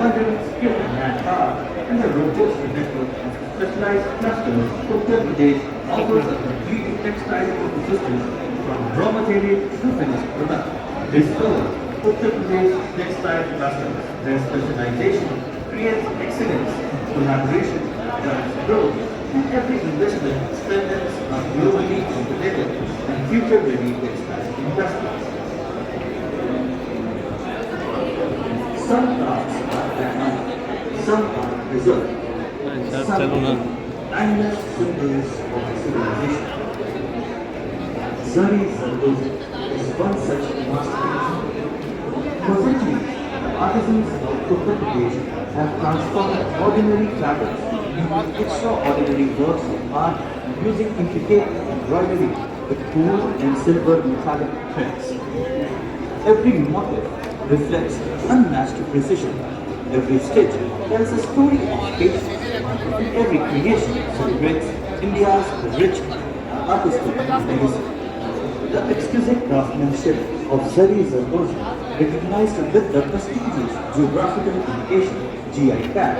abundant skilled manpower and a robust network of specialized clusters, Uttar Pradesh offers a complete textile ecosystem from raw material to finished product. Discover Uttar Pradesh textile clusters. Their specialization creates excellence, collaboration, drives growth, and every investment strengthens our globally competitive and future-ready textile industry. Some crafts are dynamic, some are preserved, some are timeless symbols of civilization. Zari Zardozi is one such masterpiece. For centuries, the artisans of Uttar Pradesh have transformed ordinary fabrics into extraordinary works of art using intricate embroidery with gold and silver metallic threads. Every motif reflects unmatched precision. Every stitch tells a story of patience. And every creation celebrates India's rich artistic legacy. The exquisite craftsmanship of Zari Zardozi, recognized with the prestigious geographical indication GI tag,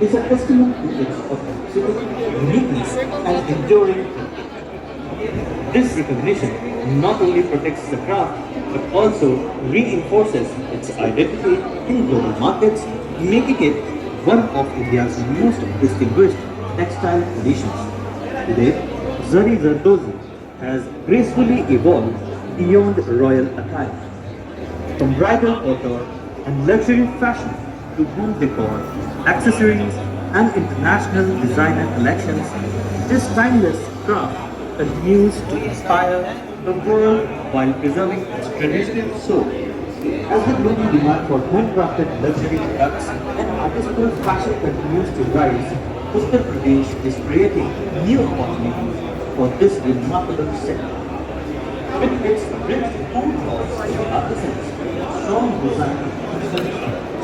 is a testament to its authenticity, uniqueness, and enduring heritage. This recognition not only protects the craft but also reinforces its identity in global markets, making it one of India's most distinguished textile traditions. Today, Zari Zardozi has gracefully evolved beyond royal attire. From bridal couture and luxury fashion to home decor, accessories, and international designer collections, this timeless craft continues to inspire the world while preserving its traditional soul. As the global demand for handcrafted luxury products and artisanal fashion continues to rise, Uttar Pradesh is creating new opportunities for this remarkable sector. With its rich food halls and artisans, strong design,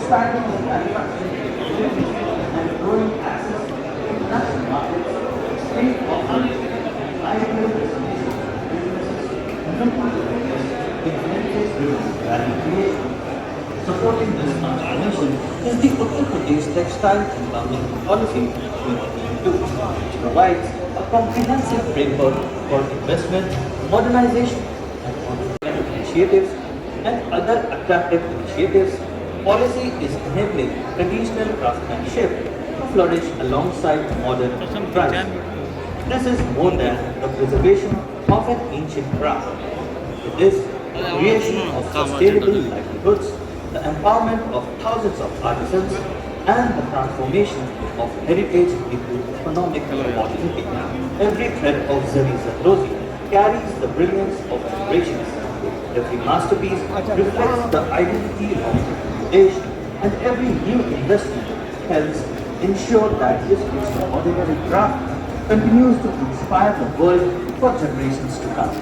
staggering manufacturing capabilities, and growing access to international markets, state offers ideal destinations for businesses influences-driven value creation. Supporting this transformation is the Uttar Pradesh Textile Empowerment Policy 2022, which provides a comprehensive framework for investment, modernization, and entrepreneurial initiatives and other attractive initiatives. Policy is enabling traditional craftsmanship to flourish alongside modern enterprise. This is more than the preservation of an ancient craft. It is the creation of sustainable livelihoods, the empowerment of thousands of artisans, and the transformation of heritage into economic opportunity. Every thread of Zari Zardozi carries the brilliance of generations. Every masterpiece reflects the identity of the Pradesh, and every new investment helps ensure that this extraordinary craft continues to inspire the world for generations to come.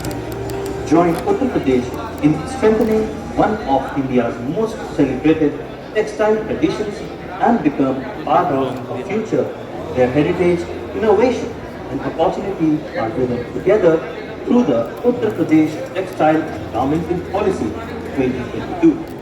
Join Uttar Pradesh in strengthening one of India's most celebrated textile traditions and become part of a future where heritage, innovation, and opportunity are driven together through the Uttar Pradesh Textile Endowment Policy 2022.